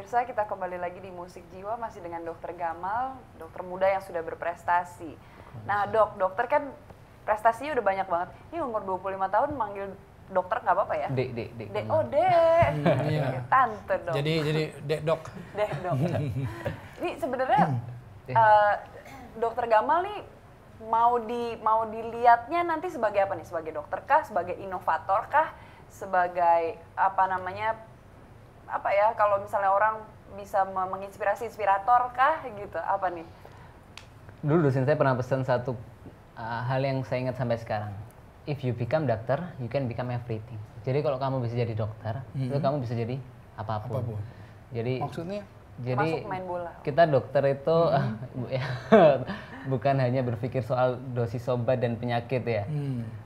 pemirsa, kita kembali lagi di Musik Jiwa masih dengan Dokter Gamal, dokter muda yang sudah berprestasi. Nah dokter kan prestasinya udah banyak banget. Ini umur 25 tahun manggil dokter nggak apa-apa ya? Dek. Oh dek, Iya. tante dok. Jadi dek dok. Dek dok. Ini sebenarnya Dokter Gamal nih mau dilihatnya nanti sebagai apa nih? Sebagai dokter kah? Sebagai inovator kah? Sebagai apa ya, kalau misalnya orang bisa menginspirasi inspirator kah gitu, apa nih? Dulu dosen saya pernah pesan satu hal yang saya ingat sampai sekarang. If you become doctor, you can become everything. Jadi kalau kamu bisa jadi dokter, itu kamu bisa jadi apapun. Jadi Maksudnya? Masuk main bola. Kita dokter itu bukan hanya berpikir soal dosis obat dan penyakit ya.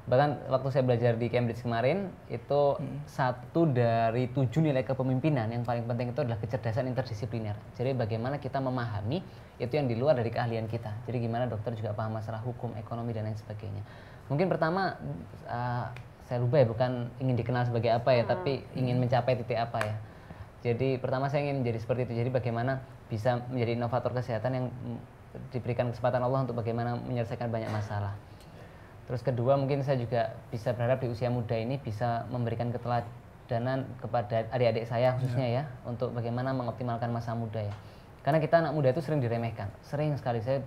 Bahkan waktu saya belajar di Cambridge kemarin, itu satu dari 7 nilai kepemimpinan yang paling penting itu adalah kecerdasan interdisipliner. Jadi bagaimana kita memahami itu yang di luar dari keahlian kita. Jadi gimana dokter juga paham masalah hukum, ekonomi dan lain sebagainya. Mungkin pertama saya rubah ya, bukan ingin dikenal sebagai apa ya, tapi ingin mencapai titik apa ya. Jadi pertama saya ingin menjadi seperti itu. Jadi bagaimana bisa menjadi inovator kesehatan yang diberikan kesempatan Allah untuk bagaimana menyelesaikan banyak masalah. Terus kedua, mungkin saya juga bisa berharap di usia muda ini bisa memberikan keteladanan kepada adik-adik saya khususnya ya, untuk bagaimana mengoptimalkan masa muda ya. Karena kita anak muda itu sering diremehkan, sering sekali saya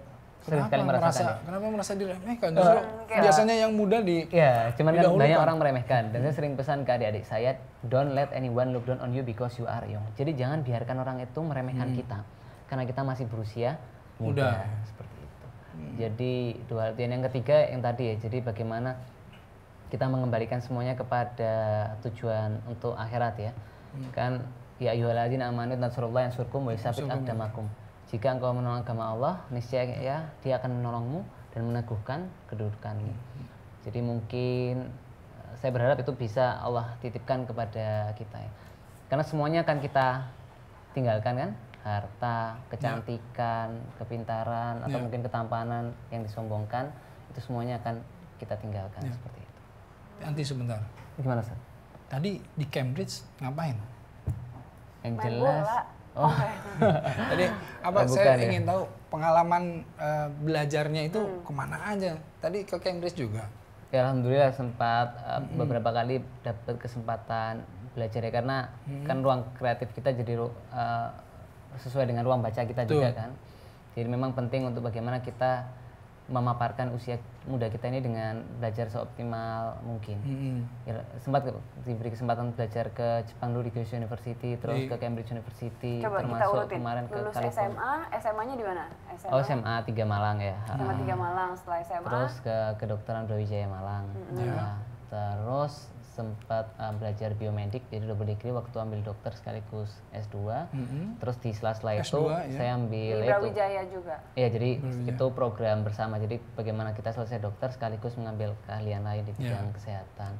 merasakan. Kenapa merasa diremehkan? Justru biasanya yang muda ya, cuman kan banyak orang meremehkan. Dan saya sering pesan ke adik-adik saya, don't let anyone look down on you because you are young. Jadi jangan biarkan orang itu meremehkan kita, karena kita masih berusia muda. Seperti itu. Jadi dua hal. Yang ketiga yang tadi ya, jadi bagaimana kita mengembalikan semuanya kepada tujuan untuk akhirat ya. Kan ya ayyuhalladzina amanu tansurullaha yansurkum wa yusabbit aqdamakum. Jika engkau menolong agama Allah, niscaya ya Dia akan menolongmu dan meneguhkan kedudukanmu. Jadi mungkin saya berharap itu bisa Allah titipkan kepada kita ya. Karena semuanya akan kita tinggalkan kan, harta, kecantikan, kepintaran, atau mungkin ketampanan yang disombongkan, itu semuanya akan kita tinggalkan seperti itu. Nanti sebentar. Gimana Ustaz? Tadi di Cambridge ngapain? Yang Main jelas. bola. Tadi saya ingin tahu pengalaman belajarnya itu kemana aja? Tadi ke Cambridge juga? Ya alhamdulillah sempat beberapa kali dapat kesempatan belajar ya, karena kan ruang kreatif kita jadi sesuai dengan ruang baca kita juga kan. Jadi memang penting untuk bagaimana kita memaparkan usia muda kita ini dengan belajar seoptimal mungkin. Ya, sempat diberi kesempatan belajar ke Jepang dulu di Kyushu University, terus ke Cambridge University, coba termasuk kemarin ke lulus California. SMA-nya di mana? SMA 3 Malang ya. SMA 3 Malang, setelah SMA. Terus ke kedokteran Brawijaya Malang. Nah, terus sempat belajar biomedik, jadi double degree waktu ambil dokter sekaligus S2. Terus di sela-sela itu saya ambil di Brawijaya juga. Iya, jadi itu program bersama. Jadi bagaimana kita selesai dokter sekaligus mengambil keahlian lain di bidang kesehatan.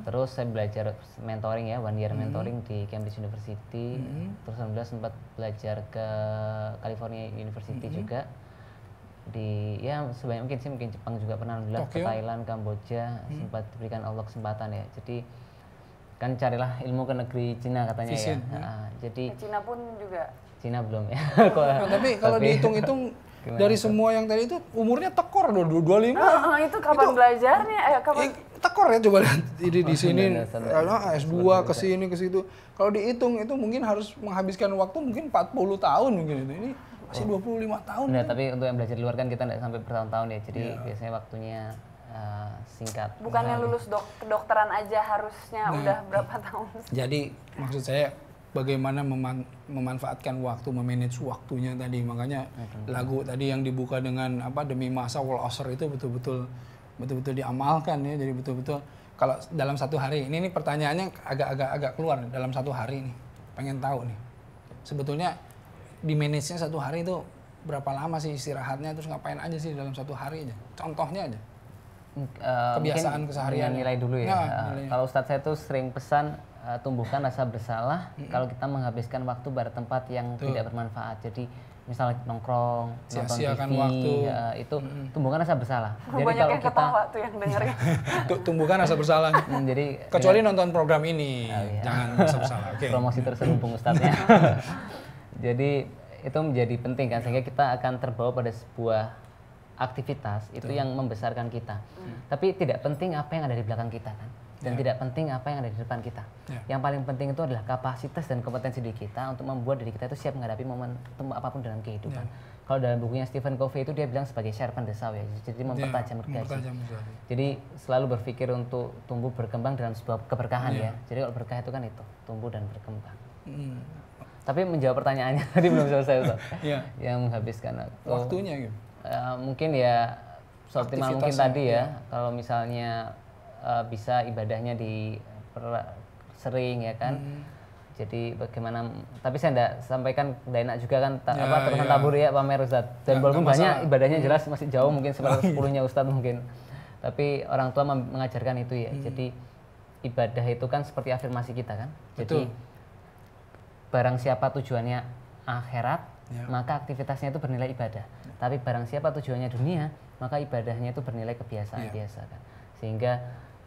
Terus saya belajar mentoring ya, 1 year mentoring di Cambridge University. Terus alhamdulillah sempat belajar ke California University juga. Di ya sebanyak mungkin sih, mungkin Jepang juga pernah, alhamdulillah ke Thailand, Kamboja, sempat diberikan Allah kesempatan ya. Jadi kan carilah ilmu ke negeri Cina katanya ya. Jadi ke Cina pun juga. Cina belum ya. Tapi kalau dihitung-hitung dari semua yang tadi itu umurnya tekor 25. Itu kapan belajarnya? Kapan? Tekor ya, coba lihat di sini S2 ke sini ke situ. Kalau dihitung itu mungkin harus menghabiskan waktu mungkin 40 tahun mungkin itu. Ini masih 25 tahun. Nah, tapi untuk yang belajar di luar kan kita nggak sampai bertahun-tahun ya. Jadi biasanya waktunya singkat. Bukannya lulus kedokteran aja harusnya udah berapa tahun? Jadi maksud saya bagaimana memanfaatkan waktu, memanage waktunya tadi. Makanya lagu tadi yang dibuka dengan demi masa wal asr itu betul-betul diamalkan ya. Jadi betul-betul kalau dalam satu hari ini pertanyaannya agak keluar dalam satu hari nih. Pengen tahu nih. Sebetulnya di manage-nya satu hari itu berapa lama sih istirahatnya, terus ngapain aja sih dalam satu hari aja? Contohnya aja. Kebiasaan keseharian. Nilai dulu ya. Kalau Ustadz saya tuh sering pesan tumbuhkan rasa bersalah kalau kita menghabiskan waktu pada tempat yang tidak bermanfaat. Jadi misalnya nongkrong, nonton TV, waktu. Itu tumbuhkan rasa bersalah. Jadi banyak kalau yang kita ketawa tuh yang dengarnya. Tumbuhkan rasa bersalah. Jadi kecuali nonton program ini, jangan rasa bersalah. Promosi terselubung Ustadznya. Jadi itu menjadi penting kan, sehingga kita akan terbawa pada sebuah aktivitas itu yang membesarkan kita. Tapi tidak penting apa yang ada di belakang kita kan, dan tidak penting apa yang ada di depan kita. Yang paling penting itu adalah kapasitas dan kompetensi diri kita untuk membuat diri kita itu siap menghadapi momentum apapun dalam kehidupan. Kalau dalam bukunya Stephen Covey itu dia bilang sebagai sharpen the saw ya, jadi mempertajam gergaji. Jadi selalu berpikir untuk tumbuh berkembang dalam sebuah keberkahan ya. Jadi kalau berkah itu kan itu tumbuh dan berkembang. Tapi menjawab pertanyaannya tadi belum selesai Ustaz. Yang menghabiskan waktunya gitu. Mungkin ya seoptimal mungkin tadi ya. Kalau misalnya bisa ibadahnya sering ya kan. Jadi bagaimana, tapi saya enggak sampaikan, enggak enak juga kan terusan tabur ya pamer Ustaz. Dan walaupun banyak ibadahnya jelas masih jauh mungkin seperti 10-nya Ustaz mungkin. Tapi orang tua mengajarkan itu ya. Jadi ibadah itu kan seperti afirmasi kita kan. Jadi barang siapa tujuannya akhirat, maka aktivitasnya itu bernilai ibadah. Tapi barang siapa tujuannya dunia, maka ibadahnya itu bernilai kebiasaan biasa kan. Sehingga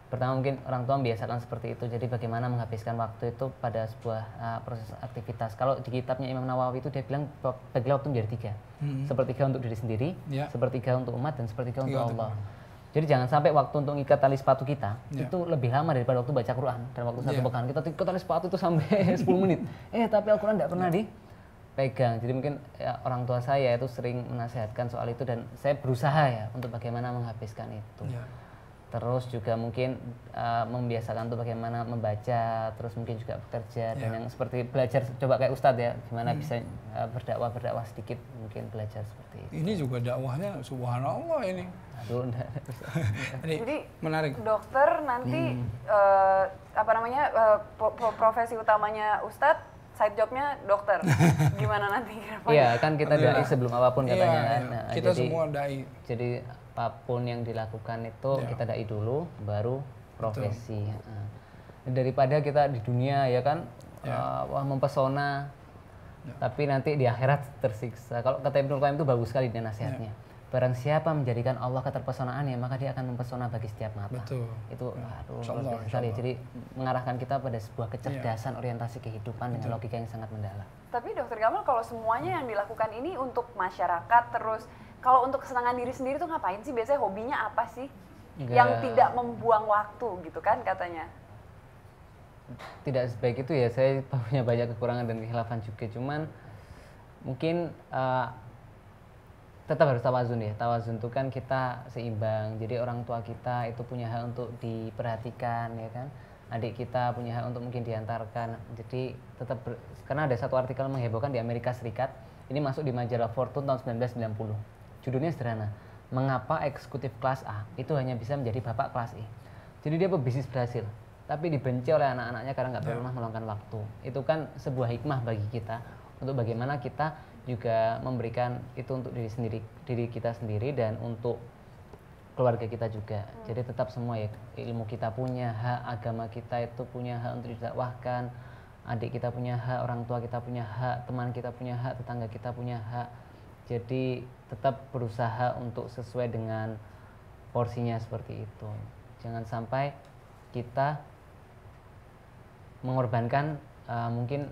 pertama mungkin orang tua membiasakan seperti itu. Jadi bagaimana menghabiskan waktu itu pada sebuah proses aktivitas. Kalau di kitabnya Imam Nawawi itu dia bilang bagilah waktu menjadi 3. Sepertiga untuk diri sendiri, sepertiga untuk umat, dan sepertiga untuk Allah. Jadi jangan sampai waktu untuk ngikat tali sepatu kita itu lebih lama daripada waktu baca Quran. Dalam waktu 1 pekan kita ikat tali sepatu itu sampai 10 menit. Tapi Al-Quran tidak pernah dipegang. Jadi mungkin orang tua saya itu sering menasihatkan soal itu, dan saya berusaha ya untuk bagaimana menghabiskan itu. Terus juga mungkin membiasakan tuh bagaimana membaca, terus mungkin juga bekerja, dan yang seperti belajar coba kayak Ustadz ya, gimana bisa berdakwah sedikit, mungkin belajar seperti itu. Ini juga dakwahnya subhanallah ini. Aduh, jadi menarik. Dokter nanti profesi utamanya Ustadz, side jobnya dokter. Gimana nanti? Iya kan kita dai sebelum apapun katanya kan. Nah, kita semua dai. Jadi apapun yang dilakukan itu kita dai dulu, baru profesi. Daripada kita di dunia ya kan, wah mempesona, tapi nanti di akhirat tersiksa. Kalau kata Ibnu Qayyim itu bagus sekali dia nasihatnya. Barang siapa menjadikan Allah keterpesonaannya, maka dia akan mempesona bagi setiap mata. Itu luar biasa sekali. Jadi mengarahkan kita pada sebuah kecerdasan orientasi kehidupan dengan logika yang sangat mendalam. Tapi Dokter Gamal, kalau semuanya yang dilakukan ini untuk masyarakat, terus kalau untuk kesenangan diri sendiri tuh ngapain sih? Biasanya hobinya apa sih? Yang tidak membuang waktu gitu kan katanya. Tidak sebaik itu ya, saya punya banyak kekurangan dan kekhilafan juga. Cuman mungkin tetap harus tawazun ya. Tawazun itu kan kita seimbang. Jadi orang tua kita itu punya hak untuk diperhatikan ya kan. Adik kita punya hak untuk mungkin diantarkan. Jadi tetap karena ada satu artikel menghebohkan di Amerika Serikat. Ini masuk di majalah Fortune tahun 1990. Judulnya sederhana. Mengapa eksekutif kelas A itu hanya bisa menjadi bapak kelas E. Jadi dia pebisnis berhasil, tapi dibenci oleh anak-anaknya karena nggak pernah meluangkan waktu. Itu kan sebuah hikmah bagi kita untuk bagaimana kita juga memberikan itu untuk diri kita sendiri dan untuk keluarga kita juga. Jadi tetap semua ya, ilmu kita punya hak, agama kita itu punya hak untuk didakwahkan, adik kita punya hak, orang tua kita punya hak, teman kita punya hak, tetangga kita punya hak. Jadi tetap berusaha untuk sesuai dengan porsinya seperti itu. Jangan sampai kita mengorbankan mungkin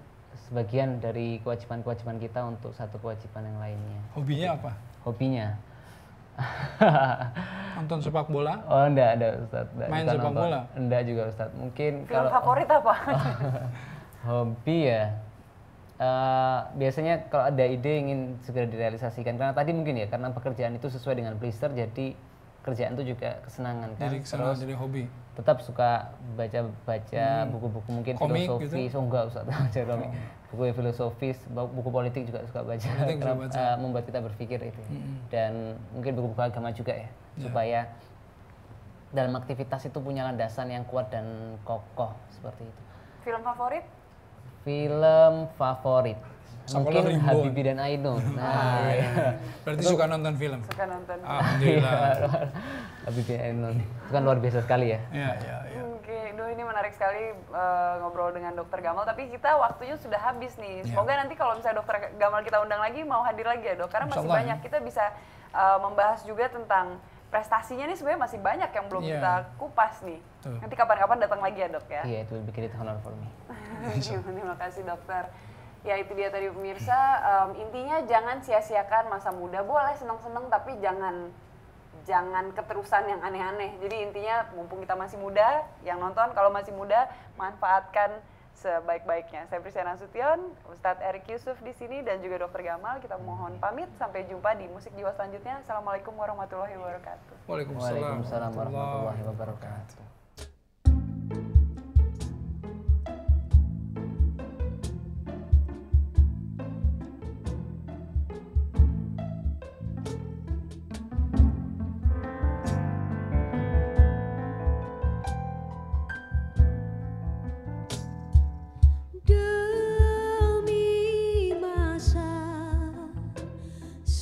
sebagian dari kewajiban-kewajiban kita untuk satu kewajiban yang lainnya. Hobinya apa? Hobinya nonton sepak bola? Oh enggak ada Ustaz. Main sepak bola? Enggak juga Ustaz. Mungkin film favorit apa? Hobi ya. Biasanya kalau ada ide ingin segera direalisasikan, karena tadi mungkin ya karena pekerjaan itu sesuai dengan blister, jadi kerjaan itu juga kesenangan kan. Jadi hobi. Tetap suka baca buku-buku mungkin komik filosofis, gitu? Enggak Ustaz, baca komik. Buku filosofis, buku politik juga suka baca. Karena membuat kita berpikir itu. Dan mungkin buku-buku agama juga ya, supaya dalam aktivitas itu punya landasan yang kuat dan kokoh seperti itu. Film favorit? Film favorit mungkin Habibie dan Ainun. Berarti suka nonton film? Suka nonton. Alhamdulillah. Habibie dan Ainun itu kan luar biasa sekali ya. Iya. Oke, ini menarik sekali ngobrol dengan Dokter Gamal, tapi kita waktunya sudah habis nih. Semoga nanti kalau misalnya Dokter Gamal kita undang lagi, mau hadir lagi ya Dok, karena masih banyak. Kita bisa membahas juga tentang prestasinya nih, sebenarnya masih banyak yang belum kita kupas nih. Nanti kapan-kapan datang lagi ya Dok ya. Iya, itu will be great honor for me. Terima kasih Dokter. Ya itu dia tadi pemirsa, intinya jangan sia-siakan masa muda. Boleh seneng-seneng tapi jangan keterusan yang aneh-aneh. Jadi intinya mumpung kita masih muda, yang nonton kalau masih muda manfaatkan sebaik-baiknya. Saya Prisya Nasution, Ustadz Erick Yusuf di sini dan juga Dr. Gamal. Kita mohon pamit, sampai jumpa di Musik Jiwa selanjutnya. Assalamualaikum warahmatullahi wabarakatuh. Waalaikumsalam warahmatullahi wabarakatuh.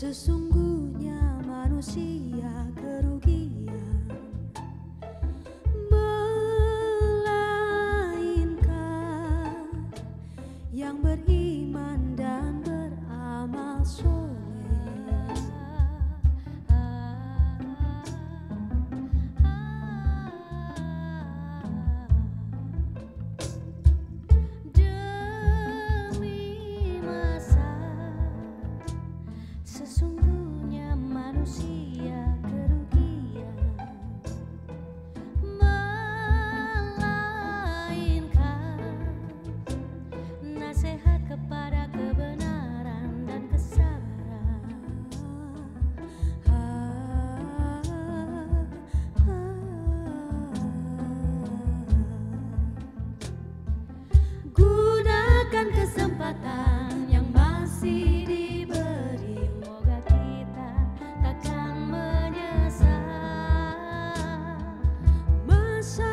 Sesungguhnya manusia kerugian, melainkan yang beriman dan beramal soleh. Demi masa sesungguhnya manusia kerugian, melainkan nasihat kepada kebenaran dan kesabaran. Gunakan kesempatan yang masih diberi, moga kita takkan menyesal. Masa